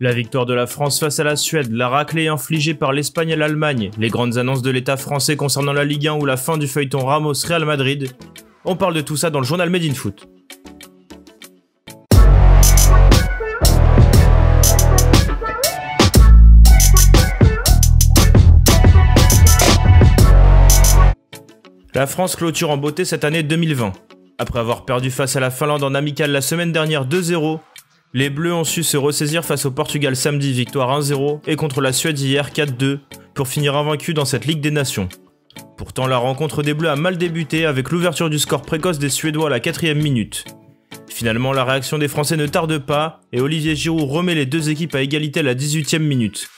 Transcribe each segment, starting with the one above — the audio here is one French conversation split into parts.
La victoire de la France face à la Suède, la raclée infligée par l'Espagne et l'Allemagne, les grandes annonces de l'État français concernant la Ligue 1 ou la fin du feuilleton Ramos-Real Madrid, on parle de tout ça dans le journal Made in Foot. La France clôture en beauté cette année 2020. Après avoir perdu face à la Finlande en amical la semaine dernière 2-0, les Bleus ont su se ressaisir face au Portugal samedi, victoire 1-0, et contre la Suède hier 4-2, pour finir invaincus dans cette Ligue des Nations. Pourtant, la rencontre des Bleus a mal débuté avec l'ouverture du score précoce des Suédois à la 4e minute. Finalement, la réaction des Français ne tarde pas, et Olivier Giroud remet les deux équipes à égalité à la 18e minute.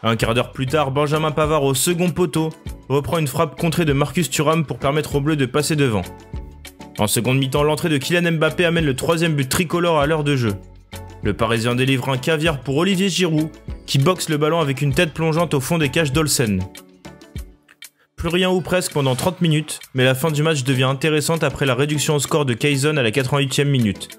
Un quart d'heure plus tard, Benjamin Pavard au second poteau reprend une frappe contrée de Marcus Thuram pour permettre aux Bleus de passer devant. En seconde mi-temps, l'entrée de Kylian Mbappé amène le troisième but tricolore à l'heure de jeu. Le Parisien délivre un caviar pour Olivier Giroud, qui boxe le ballon avec une tête plongeante au fond des cages d'Olsen. Plus rien ou presque pendant 30 minutes, mais la fin du match devient intéressante après la réduction au score de Quaison à la 88e minute.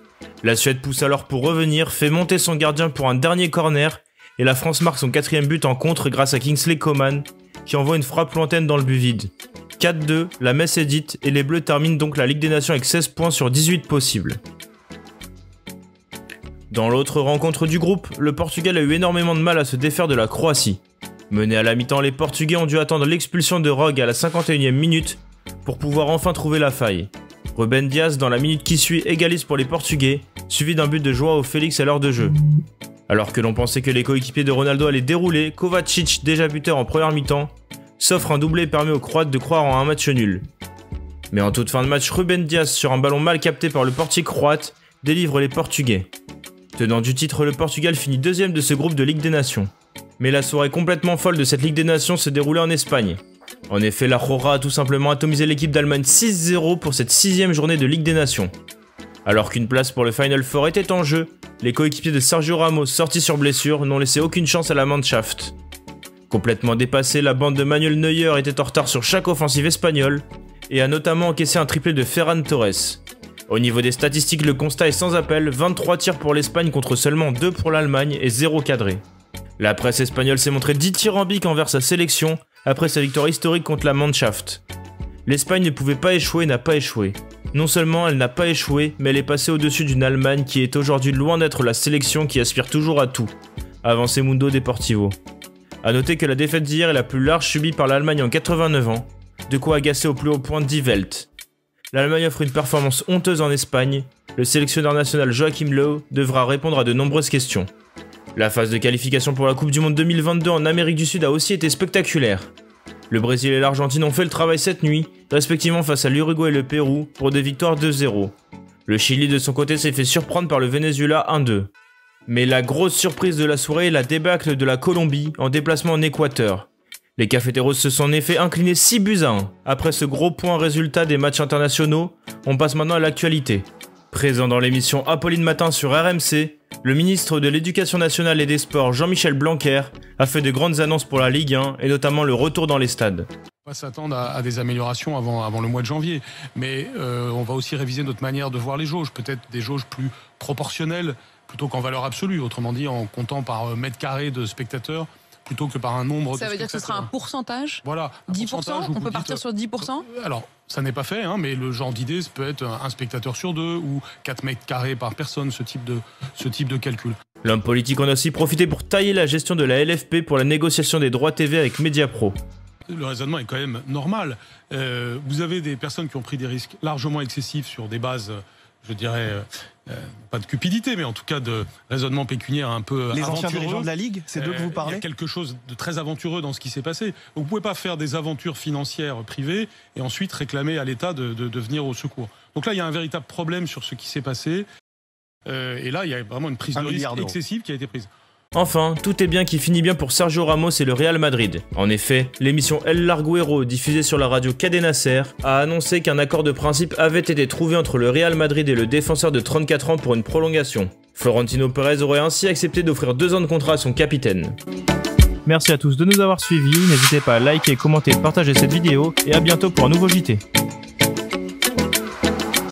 La Suède pousse alors pour revenir, fait monter son gardien pour un dernier corner, et la France marque son 4e but en contre grâce à Kingsley Coman, qui envoie une frappe lointaine dans le but vide. 4-2, la messe est dite, et les Bleus terminent donc la Ligue des Nations avec 16 points sur 18 possibles. Dans l'autre rencontre du groupe, le Portugal a eu énormément de mal à se défaire de la Croatie. Menés à la mi-temps, les Portugais ont dû attendre l'expulsion de Rogue à la 51e minute pour pouvoir enfin trouver la faille. Ruben Dias, dans la minute qui suit, égalise pour les Portugais, suivi d'un but de Joao Félix à l'heure de jeu. Alors que l'on pensait que les coéquipiers de Ronaldo allaient dérouler, Kovacic, déjà buteur en première mi-temps, s'offre un doublé et permet aux Croates de croire en un match nul. Mais en toute fin de match, Ruben Dias, sur un ballon mal capté par le portier croate, délivre les Portugais. Tenant du titre, le Portugal finit deuxième de ce groupe de Ligue des Nations. Mais la soirée complètement folle de cette Ligue des Nations se déroulait en Espagne. En effet, la Jora a tout simplement atomisé l'équipe d'Allemagne 6-0 pour cette 6e journée de Ligue des Nations. Alors qu'une place pour le Final Four était en jeu, les coéquipiers de Sergio Ramos, sortis sur blessure, n'ont laissé aucune chance à la Mannschaft. Complètement dépassée, la bande de Manuel Neuer était en retard sur chaque offensive espagnole et a notamment encaissé un triplé de Ferran Torres. Au niveau des statistiques, le constat est sans appel, 23 tirs pour l'Espagne contre seulement 2 pour l'Allemagne et 0 cadré. La presse espagnole s'est montrée dithyrambique envers sa sélection après sa victoire historique contre la Mannschaft. L'Espagne ne pouvait pas échouer et n'a pas échoué. Non seulement elle n'a pas échoué, mais elle est passée au-dessus d'une Allemagne qui est aujourd'hui loin d'être la sélection qui aspire toujours à tout, avance Mundo Deportivo. A noter que la défaite d'hier est la plus large subie par l'Allemagne en 89 ans, de quoi agacer au plus haut point Die Welt. L'Allemagne offre une performance honteuse en Espagne, le sélectionneur national Joachim Löw devra répondre à de nombreuses questions. La phase de qualification pour la Coupe du Monde 2022 en Amérique du Sud a aussi été spectaculaire. Le Brésil et l'Argentine ont fait le travail cette nuit, respectivement face à l'Uruguay et le Pérou, pour des victoires 2-0. Le Chili de son côté s'est fait surprendre par le Venezuela 1-2. Mais la grosse surprise de la soirée est la débâcle de la Colombie en déplacement en Équateur. Les Cafeteros se sont en effet inclinés 6-1. Après ce gros point résultat des matchs internationaux, on passe maintenant à l'actualité. Présent dans l'émission Apolline Matin sur RMC, le ministre de l'Éducation nationale et des Sports Jean-Michel Blanquer a fait de grandes annonces pour la Ligue 1 et notamment le retour dans les stades. On va s'attendre à des améliorations avant le mois de janvier, mais on va aussi réviser notre manière de voir les jauges, peut-être des jauges plus proportionnelles plutôt qu'en valeur absolue, autrement dit en comptant par mètre carré de spectateurs plutôt que par un nombre de spectateurs. Ça veut dire que ce sera un pourcentage ? Voilà. 10% ? On peut partir sur 10% ? Alors, ça n'est pas fait, mais le genre d'idée, ça peut être un spectateur sur 2 ou 4 mètres carrés par personne, ce type de calcul. L'homme politique en a aussi profité pour tailler la gestion de la LFP pour la négociation des droits TV avec Mediapro. Le raisonnement est quand même normal. Vous avez des personnes qui ont pris des risques largement excessifs sur des bases, je dirais, pas de cupidité, mais en tout cas de raisonnement pécuniaire un peu aventureux. Les anciens dirigeants de la Ligue, c'est d'eux que vous parlez ? Il y a quelque chose de très aventureux dans ce qui s'est passé. Vous ne pouvez pas faire des aventures financières privées et ensuite réclamer à l'État de venir au secours. Donc là, il y a un véritable problème sur ce qui s'est passé. Et là, il y a vraiment une prise de risque excessive qui a été prise. Enfin, tout est bien qui finit bien pour Sergio Ramos et le Real Madrid. En effet, l'émission El Larguero, diffusée sur la radio Cadena Ser, a annoncé qu'un accord de principe avait été trouvé entre le Real Madrid et le défenseur de 34 ans pour une prolongation. Florentino Pérez aurait ainsi accepté d'offrir 2 ans de contrat à son capitaine. Merci à tous de nous avoir suivis, n'hésitez pas à liker, commenter, partager cette vidéo et à bientôt pour un nouveau JT.